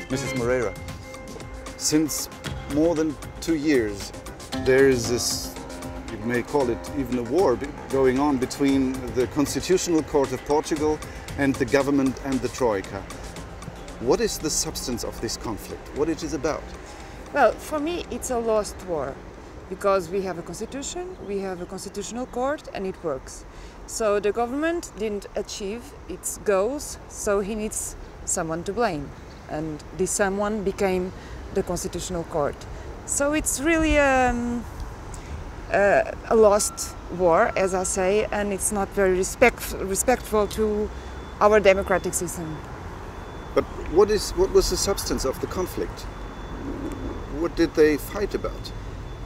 Mrs. Moreira, since more than 2 years, there is this, you may call it even a war going on between the Constitutional Court of Portugal and the government and the Troika. What is the substance of this conflict? What it is about? Well, for me, it's a lost war, because we have a constitution, we have a constitutional court, and it works. So the government didn't achieve its goals, so he needs someone to blame. And this someone became the Constitutional Court. So it's really a lost war, as I say, and it's not very respectful to our democratic system. But what was the substance of the conflict? What did they fight about?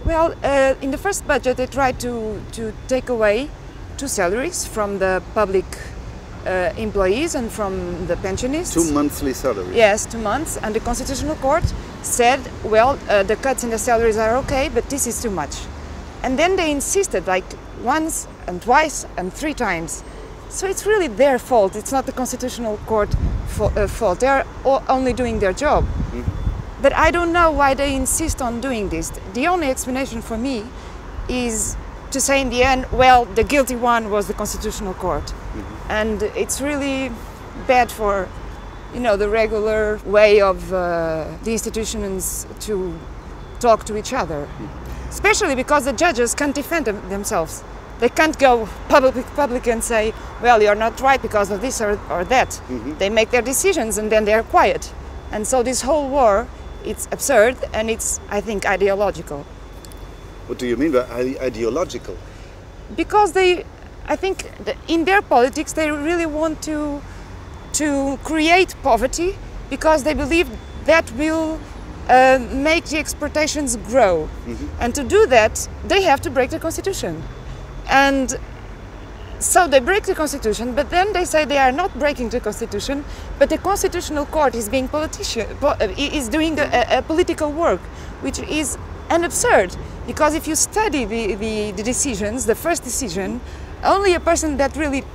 Well, in the first budget they tried to take away 2 salaries from the public employees and from the pensionists. 2 monthly salaries? Yes, 2 months. And the Constitutional Court said, well, the cuts in the salaries are okay, but this is too much. And then they insisted like once and twice and 3 times. So it's really their fault. It's not the Constitutional Court fault. They're only doing their job. Mm-hmm. But I don't know why they insist on doing this. The only explanation for me is to say in the end, well, the guilty one was the Constitutional Court. Mm-hmm. And it's really bad for, you know, the regular way of the institutions to talk to each other. Mm-hmm. Especially because the judges can't defend themselves. They can't go public and say, well, you're not right because of this or that. Mm-hmm. They make their decisions and then they're quiet. And so this whole war, it's absurd and it's, I think, ideological. What do you mean by ideological? Because I think in their politics they really want to create poverty because they believe that will make the exportations grow. Mm-hmm. And to do that, they have to break the constitution. And so they break the constitution, but then they say they are not breaking the constitution, but the Constitutional Court is being is doing a political work, which is an absurd. Because if you study the decisions, the first decision, only a person that really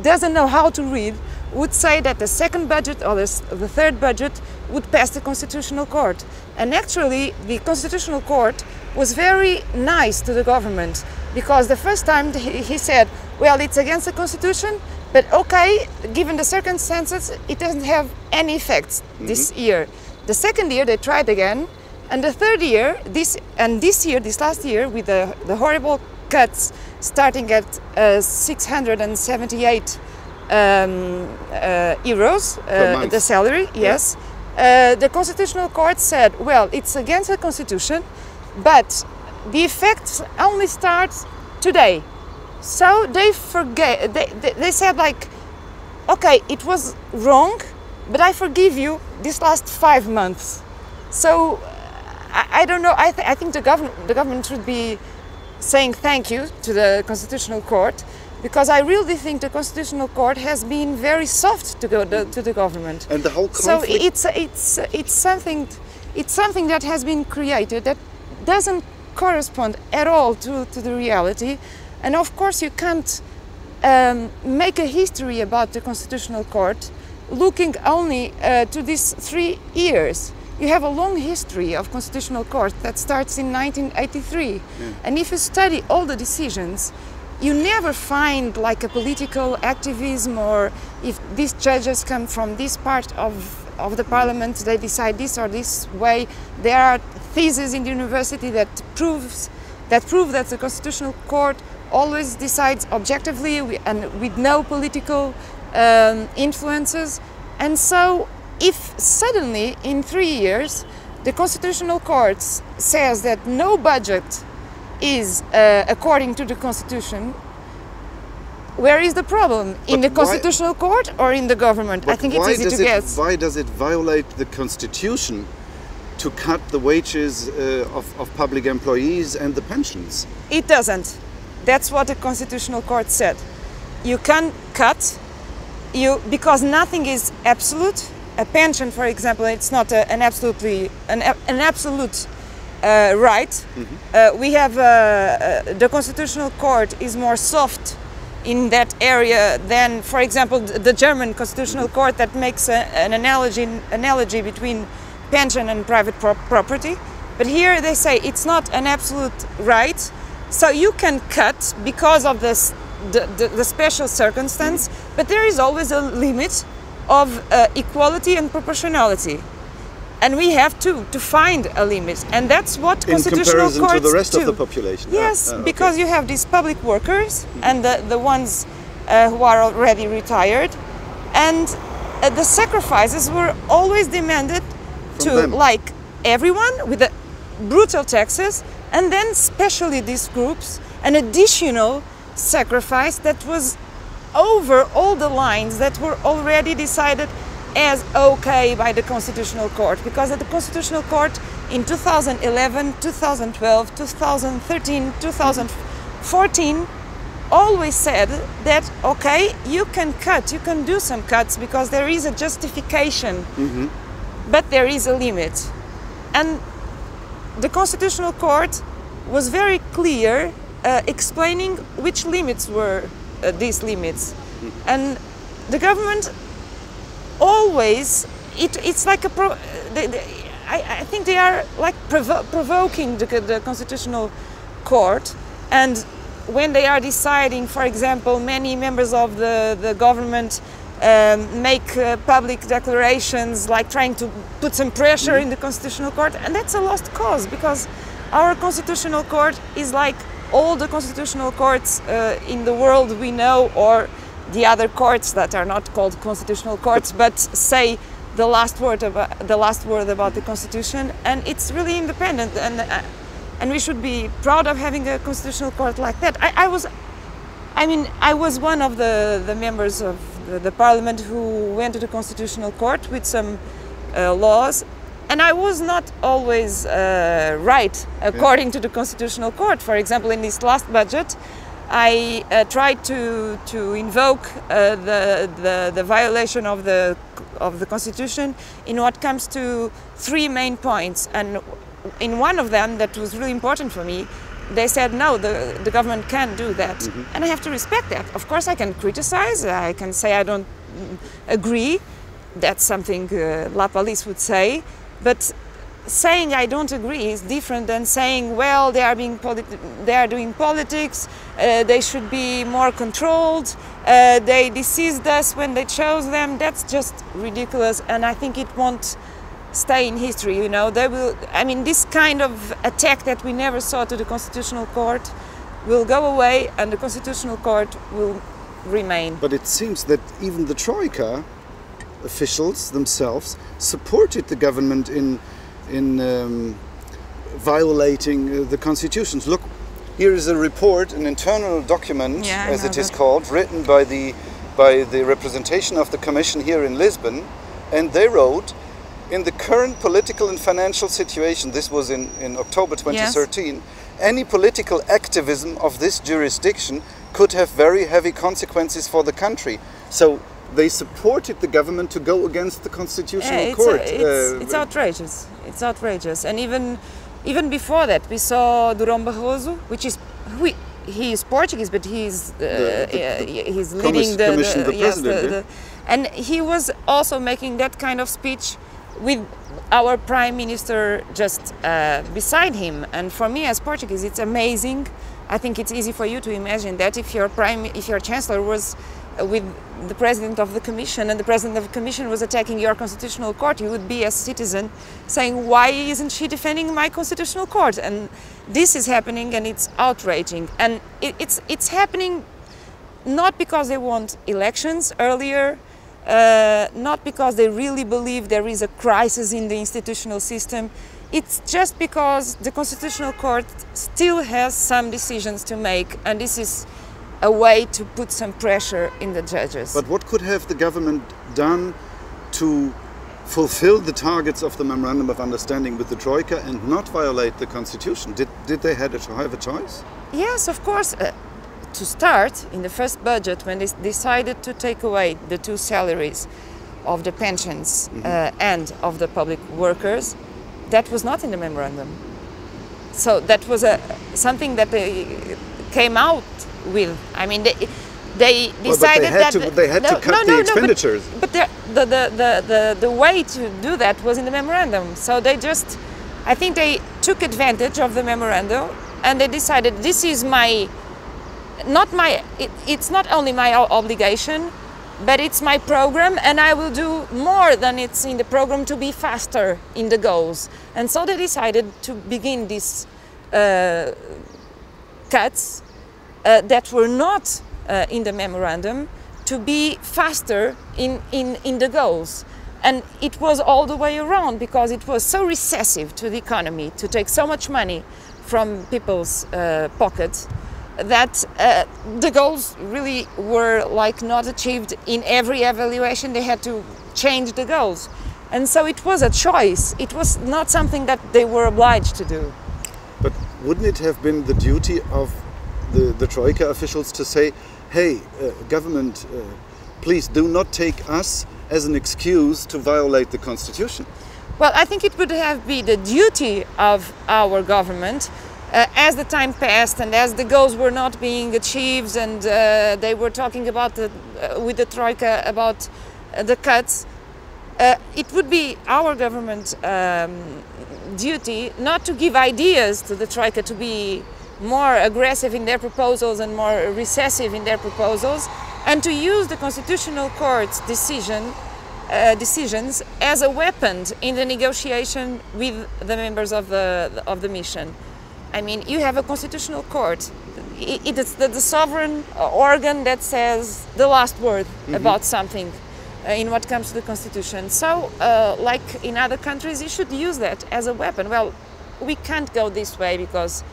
doesn't know how to read would say that the second budget or the third budget would pass the Constitutional Court. And actually, the Constitutional Court was very nice to the government, because the first time he said, well, it's against the Constitution, but okay, given the circumstances, it doesn't have any effects this year. The second year, they tried again, and the third year, this last year, with the horrible cuts starting at 678 euros, the salary, yes. The Constitutional Court said, well, it's against the Constitution, but the effects only start today. So they they said like, okay, it was wrong, but I forgive you this last 5 months. So I don't know, I think the government should be saying thank you to the Constitutional Court, because I really think the Constitutional Court has been very soft to the government. And the whole conflict... So it's something that has been created that doesn't correspond at all to the reality. And of course you can't make a history about the Constitutional Court looking only to these 3 years. You have a long history of Constitutional Court that starts in 1983. Yeah. And if you study all the decisions, you never find like a political activism, or if these judges come from this part of the parliament, they decide this or this way. There are theses in the university that prove that the Constitutional Court always decides objectively and with no political influences. And so if suddenly in 3 years the Constitutional Court says that no budget is according to the Constitution, where is the problem? In the Constitutional Court or in the government? I think it's easy to guess. Why does it violate the Constitution to cut the wages of public employees and the pensions? It doesn't. That's what the Constitutional Court said. You can cut, because nothing is absolute a pension, for example, it's not an absolute right. We have the Constitutional Court is more soft in that area than, for example, the German Constitutional Court that makes an analogy between pension and private property. But here they say it's not an absolute right, so you can cut because of this, the special circumstance, but there is always a limit of equality and proportionality. And we have to find a limit, and that's what constitutional courts do. In comparison to the rest of the population? Yes, because you have these public workers and the ones who are already retired, and the sacrifices were always demanded to them, like everyone, with the brutal taxes, and then especially these groups, an additional sacrifice that was over all the lines that were already decided as okay by the Constitutional Court, because at the Constitutional Court in 2011, 2012, 2013, 2014 always said that okay, you can cut, you can do some cuts because there is a justification, but there is a limit. And the Constitutional Court was very clear explaining which limits were these limits. And the government always, it's like I think they are like provoking the Constitutional Court, and when they are deciding, for example, many members of the government make public declarations like trying to put some pressure in the Constitutional Court, and that's a lost cause, because our Constitutional Court is like all the constitutional courts in the world we know, or the other courts that are not called constitutional courts but say the last word about the Constitution, and it's really independent, and we should be proud of having a constitutional court like that. I was one of the members of the parliament who went to the Constitutional Court with some laws, and I was not always right according to the Constitutional Court. For example, in this last budget, I tried to invoke the violation of the Constitution in what comes to 3 main points, and in one of them that was really important for me, they said no, the government can't do that, and I have to respect that. Of course, I can criticize, I can say I don't agree. That's something La Police would say, but saying I don't agree is different than saying, well, they are doing politics, they should be more controlled, they deceived us when they chose them. That's just ridiculous, and I think it won't stay in history, you know. They will, I mean, this kind of attack that we never saw to the Constitutional Court will go away, and the Constitutional Court will remain. But it seems that even the Troika officials themselves supported the government in violating the constitutions. Look, here is a report, an internal document, as it is called, written by the representation of the Commission here in Lisbon, and they wrote, in the current political and financial situation, this was in October 2013, any political activism of this jurisdiction could have very heavy consequences for the country. So they supported the government to go against the Constitutional Court. It's outrageous. It's outrageous. And even before that, we saw Durão Barroso, which is he is Portuguese, but he's leading the president, and he was also making that kind of speech with our Prime Minister just beside him. And for me, as Portuguese, it's amazing. I think it's easy for you to imagine that if your Chancellor was with the President of the Commission, and the President of the Commission was attacking your Constitutional Court, you would be, as citizen, saying, why isn't she defending my Constitutional Court? And this is happening, and it's outraging. And it's happening not because they want elections earlier, not because they really believe there is a crisis in the institutional system. It's just because the Constitutional Court still has some decisions to make, and this is a way to put some pressure in the judges. But what could have the government done to fulfill the targets of the Memorandum of Understanding with the Troika and not violate the Constitution? Did they have a choice? Yes, of course. To start, in the first budget, when they decided to take away the 2 salaries of the pensions and of the public workers, that was not in the memorandum. So that was something that they came out with. I mean, they decided they had to cut the expenditures. But the way to do that was in the memorandum. So they just, I think they took advantage of the memorandum and they decided this is it's not only my obligation, but it's my program, and I will do more than it's in the program to be faster in the goals. And so they decided to begin these cuts that were not in the memorandum to be faster in the goals. And it was all the way around, because it was so recessive to the economy to take so much money from people's pockets that the goals really were like not achieved in every evaluation. They had to change the goals. And so it was a choice. It was not something that they were obliged to do. But wouldn't it have been the duty of the Troika officials to say, hey, government, please do not take us as an excuse to violate the constitution? Well, I think it would have been the duty of our government as the time passed and as the goals were not being achieved, and they were talking about with the Troika about the cuts. It would be our government duty not to give ideas to the Troika to be more aggressive in their proposals and more recessive in their proposals, and to use the Constitutional Court's decisions as a weapon in the negotiation with the members of the mission. I mean, you have a Constitutional Court. It is the sovereign organ that says the last word about something in what comes to the Constitution. So, like in other countries, you should use that as a weapon. Well, we can't go this way because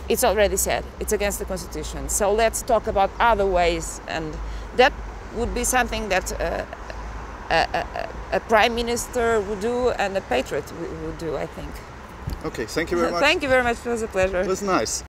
it's already said it's against the Constitution. So let's talk about other ways, and that would be something that a prime minister would do and a patriot would do, I think. Okay, thank you very much. Thank you very much. It was a pleasure. It was nice.